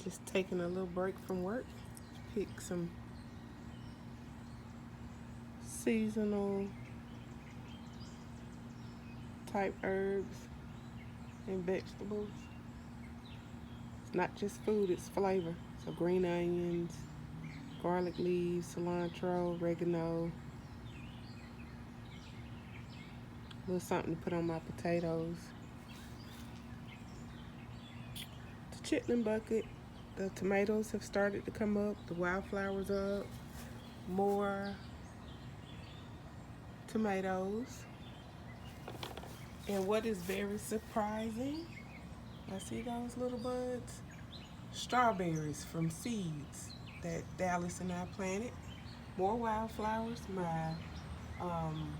Just taking a little break from work. Pick some seasonal type herbs and vegetables. It's not just food, it's flavor. So green onions, garlic leaves, cilantro, oregano, a little something to put on my potatoes. The chitlin bucket, the tomatoes have started to come up, the wildflowers are up, more tomatoes. And what is very surprising, I see those little buds, strawberries from seeds that Dallas and I planted. More wildflowers. Um,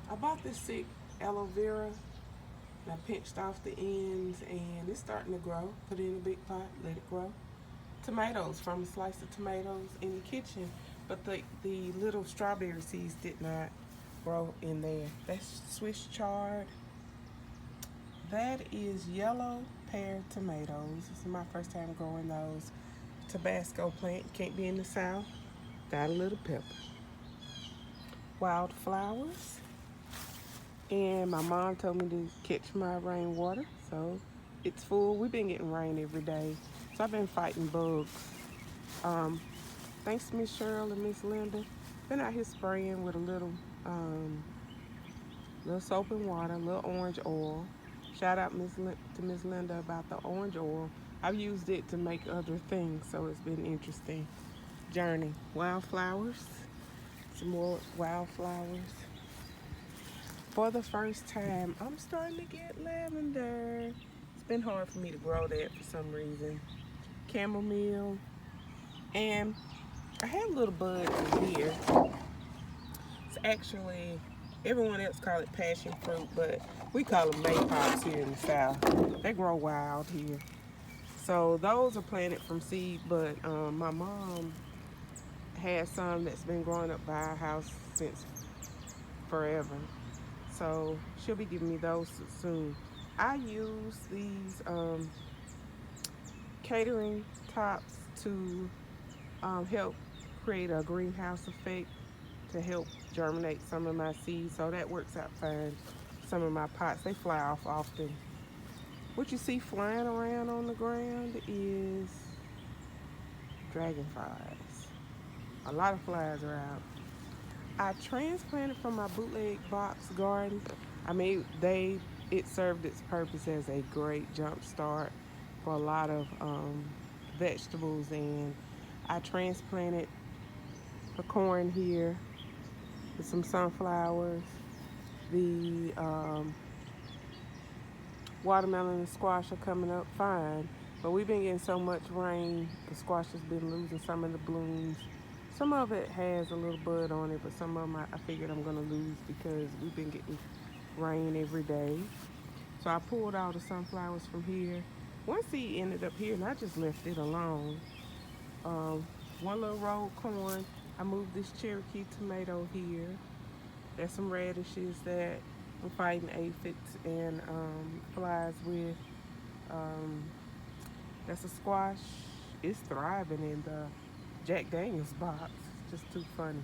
I bought this sick aloe vera and I pinched off the ends and it's starting to grow. Put it in a big pot, let it grow. Tomatoes from a slice of tomatoes in the kitchen, but the little strawberry seeds did not grow in there. That's Swiss chard. That is yellow pear tomatoes. This is my first time growing those. Tabasco plant, can't be in the South. Got a little pepper. Wildflowers. And my mom told me to catch my rainwater, so it's full. We've been getting rain every day, so I've been fighting bugs. Um, Thanks to Miss Cheryl and Miss Linda, been out here spraying with a little soap and water, a little orange oil. Shout out to Miss Linda about the orange oil. I've used it to make other things, so it's been interesting journey. Wildflowers, some more wildflowers. For the first time, I'm starting to get lavender. It's been hard for me to grow that for some reason. Chamomile, and I have little buds in here. It's actually, everyone else call it passion fruit, but we call them maypops here in the South. They grow wild here. So those are planted from seed, but my mom has some that's been growing up by our house since forever. So she'll be giving me those soon. I use these catering tops to help create a greenhouse effect to help germinate some of my seeds. So that works out fine. Some of my pots, they fly off often. What you see flying around on the ground is dragonflies. A lot of flies are out. I transplanted from my bootleg box garden. I mean, it served its purpose as a great jump start for a lot of vegetables, and I transplanted the corn here with some sunflowers, the watermelon and squash are coming up fine, but we've been getting so much rain, the squash has been losing some of the blooms. Some of it has a little bud on it, but some of them I figured I'm gonna lose because we've been getting rain every day. So I pulled all the sunflowers from here. One seed ended up here and I just left it alone. One little rolled corn. I moved this Cherokee tomato here. There's some radishes that I'm fighting aphids and flies with. Um, that's a squash. It's thriving in the Jack Daniels box. It's just too funny.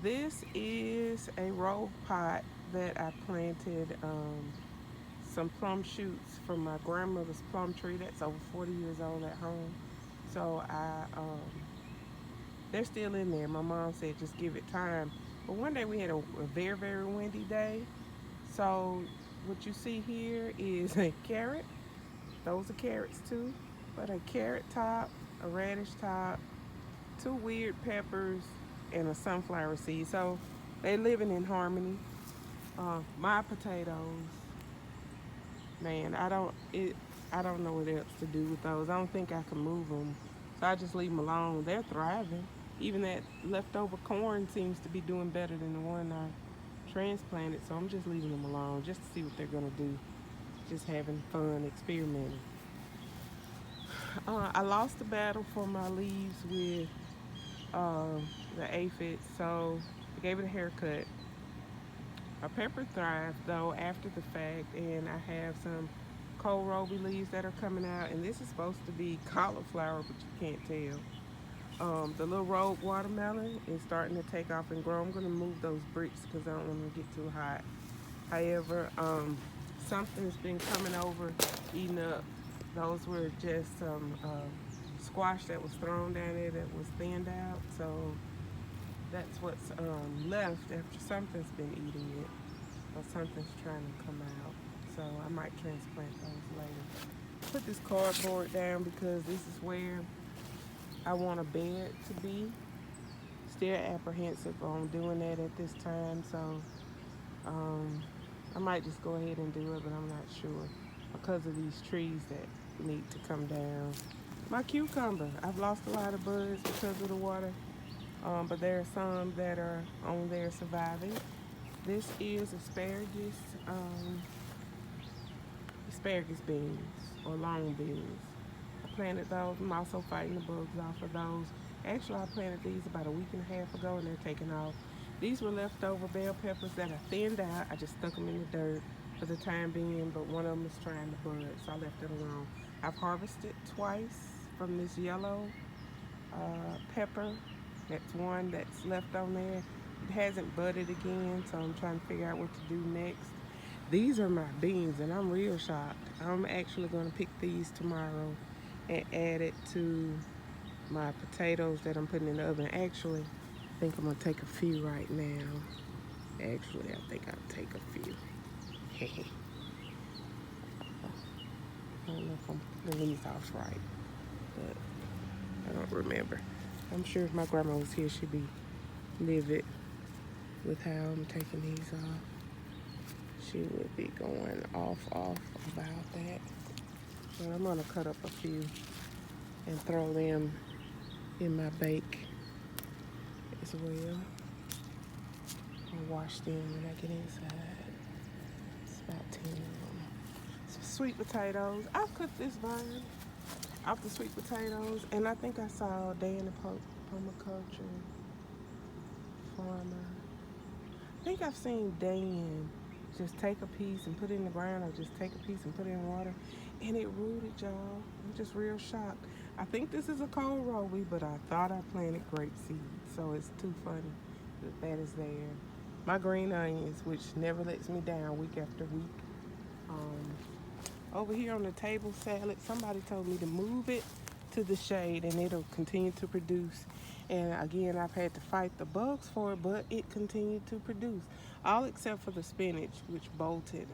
This is a row pot that I planted some plum shoots from my grandmother's plum tree that's over 40 years old at home. So they're still in there. My mom said just give it time. But one day we had a very, very windy day. So what you see here is a carrot. Those are carrots too. But a carrot top, a radish top, two weird peppers, and a sunflower seed. So they living in harmony. My potatoes, man, I don't know what else to do with those. I don't think I can move them, so I just leave them alone. They're thriving. Even that leftover corn seems to be doing better than the one I transplanted. So I'm just leaving them alone, just to see what they're gonna do. Just having fun, experimenting. I lost the battle for my leaves with the aphids, so I gave it a haircut. A pepper thrived though after the fact, and I have some kohlrabi leaves that are coming out, and this is supposed to be cauliflower, but you can't tell. The little rogue watermelon is starting to take off and grow. I'm gonna move those bricks because I don't want to get too hot. However, something's been coming over, eating up. Those were just some squash that was thrown down there that was thinned out. So that's what's left after something's been eating it, or something's trying to come out. So I might transplant those later. Put this cardboard down because this is where I want a bed to be. Still apprehensive on doing that at this time, so um, I might just go ahead and do it, but I'm not sure because of these trees that need to come down. My cucumber, I've lost a lot of buds because of the water, but there are some that are on there surviving. This is um, asparagus beans or long beans. I planted those. I'm also fighting the bugs off of those. Actually, I planted these about a week and a half ago, and they're taking off. These were leftover bell peppers that are thinned out. I just stuck them in the dirt for the time being, but one of them is trying to bud, so I left it alone. I've harvested twice from this yellow pepper. That's one that's left on there. It hasn't budded again, so I'm trying to figure out what to do next. These are my beans, and I'm real shocked. I'm actually going to pick these tomorrow and add it to my potatoes that I'm putting in the oven. Actually, I think I'm going to take a few right now. Actually, I think I'll take a few. I don't know if I'm putting these off right, but I don't remember. I'm sure if my grandma was here, she'd be livid with how I'm taking these off. She would be going off about that. But I'm gonna cut up a few and throw them in my bake as well. I'll wash them when I get inside. It's about 10 of them. Some sweet potatoes. I've cooked this vine off the sweet potatoes, and I think I saw Dan the permaculture farmer. I think I've seen Dan just take a piece and put it in the ground, or just take a piece and put it in water, and it rooted, y'all. I'm just real shocked. I think this is a kohlrabi, but I thought I planted grape seeds, so it's too funny that that is there. My green onions, which never lets me down week after week. Over here on the table salad, somebody told me to move it to the shade and it'll continue to produce. And again, I've had to fight the bugs for it, but it continued to produce. All except for the spinach, which bolted,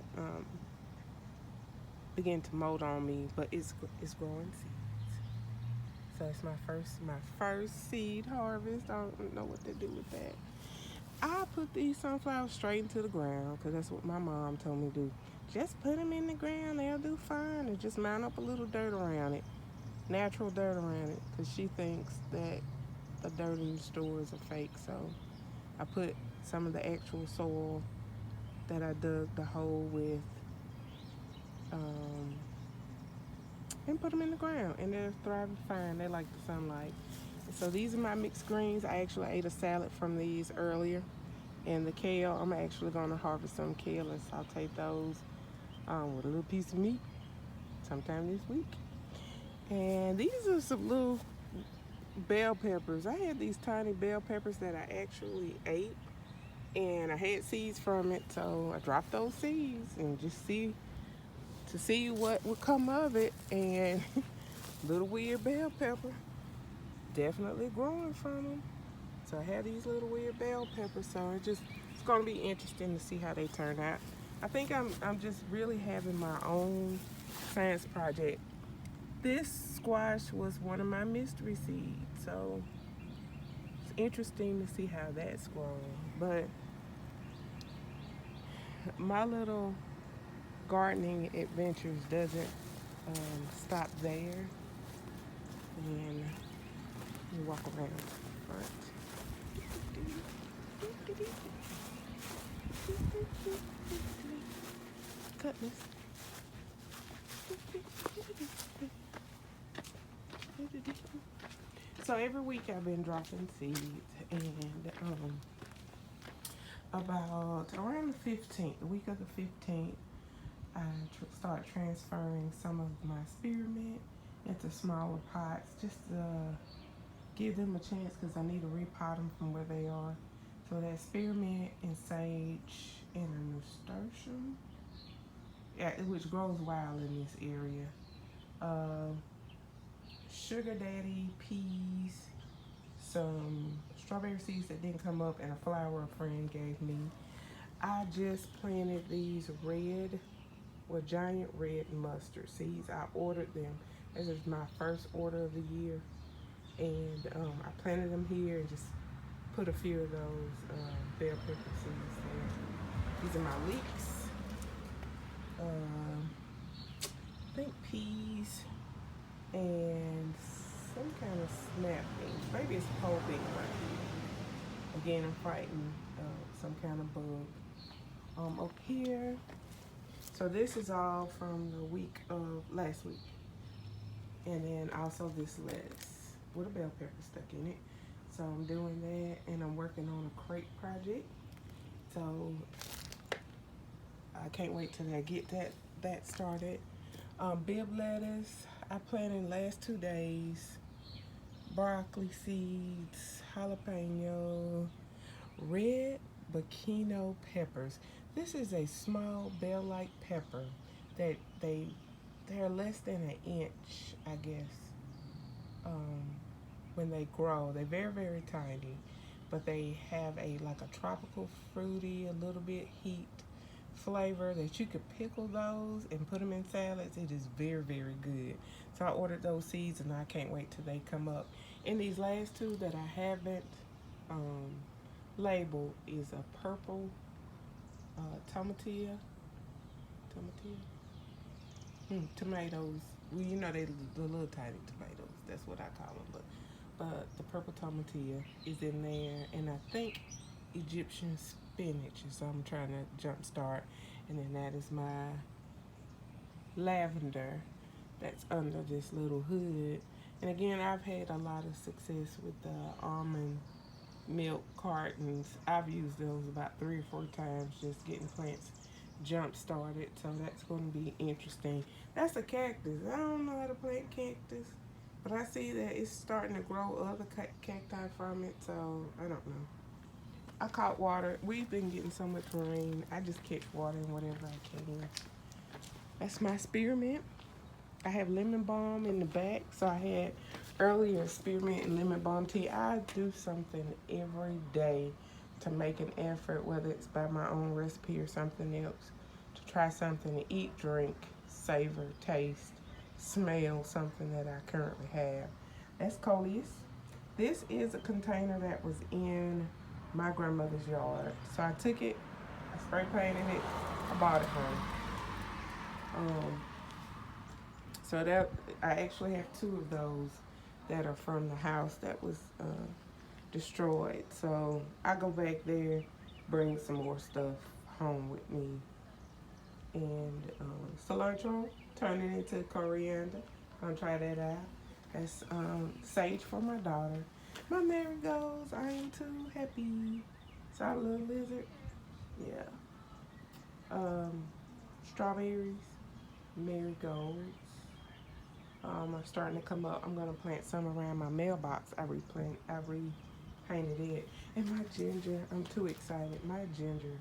began to mold on me, but it's growing seeds. So it's my first seed harvest. I don't know what to do with that. I put these sunflowers straight into the ground because that's what my mom told me to do. Just put them in the ground, they'll do fine, and just mount up a little dirt around it, natural dirt around it, because she thinks that the dirt in the stores are fake. So I put some of the actual soil that I dug the hole with and put them in the ground, and they're thriving fine. They like the sunlight. So these are my mixed greens. I actually ate a salad from these earlier. And the kale, I'm actually going to harvest some kale and saute those with a little piece of meat sometime this week. And these are some little bell peppers. I had these tiny bell peppers that I actually ate, and I had seeds from it, so I dropped those seeds and just see what would come of it. And little weird bell pepper, definitely growing from them. So I have these little weird bell peppers, so it's going to be interesting to see how they turn out. I think I'm just really having my own science project. This squash was one of my mystery seeds, so it's interesting to see how that's grown. But my little gardening adventures doesn't stop there. And let me walk around front. Cutlass. So every week I've been dropping seeds, and about around the 15th, the week of the 15th, I start transferring some of my spearmint into smaller pots just to give them a chance because I need to repot them from where they are. So that's spearmint and sage and a nasturtium, yeah, which grows wild in this area. Uh, Sugar daddy peas, some strawberry seeds that didn't come up, and a flower a friend gave me. I just planted these giant red mustard seeds. I ordered them. This is my first order of the year, and I planted them here and just put a few of those bell pepper seeds there. These are my leeks. I think peas and some kind of snap bean. Maybe it's whole bean right here. Again, I'm fighting some kind of bug. Up here. So this is all from the week of last week. And then also this lettuce with a bell pepper stuck in it. So I'm doing that, and I'm working on a crate project. So I can't wait till I get that started. Bib lettuce, I planted last 2 days. Broccoli seeds, jalapeno, red bacchino peppers. This is a small bell-like pepper that they're less than an inch, I guess. When they grow, they're very, very tiny, but they have like a tropical fruity, a little bit heat flavor that you could pickle those and put them in salads. It is very, very good. So I ordered those seeds, and I can't wait till they come up. And these last two that I haven't labeled is a purple tomatillo. Tomatoes. Well, you know they the little tiny tomatoes. That's what I call them. But the purple tomatillo is in there, and I think Egyptian spinach. So I'm trying to jumpstart, and then that is my lavender that's under this little hood. And again, I've had a lot of success with the almond milk cartons. I've used those about 3 or 4 times just getting plants jump started. So that's going to be interesting. That's a cactus. I don't know how to plant cactus, but I see that it's starting to grow other cacti from it. So I don't know. I caught water. We've been getting so much rain. I just catch water in whatever I can. That's my spearmint. I have lemon balm in the back. So I had earlier spearmint and lemon balm tea. I do something every day to make an effort, whether it's by my own recipe or something else, to try something to eat, drink, savor, taste, smell something that I currently have. That's coleus. This is a container that was in my grandmother's yard. So I took it, I spray painted it, I bought it home. So that I actually have 2 of those that are from the house that was destroyed. So I go back there, bring some more stuff home with me. And cilantro, turn it into coriander. Gonna try that out. That's sage for my daughter. My marigolds, I am too happy. Saw a little lizard. Yeah. Strawberries, marigolds. Are starting to come up. I'm gonna plant some around my mailbox. I repainted it. And my ginger, I'm too excited. My ginger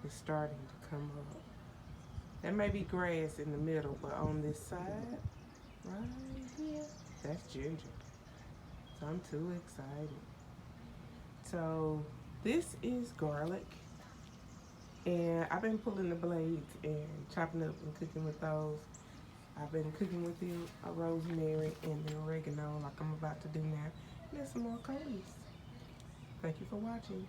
is starting to come up. There may be grass in the middle, but on this side, right here, that's ginger. So I'm too excited. So this is garlic. And I've been pulling the blades and chopping up and cooking with those. I've been cooking with the rosemary and the oregano like I'm about to do now. And there's some more curries. Thank you for watching.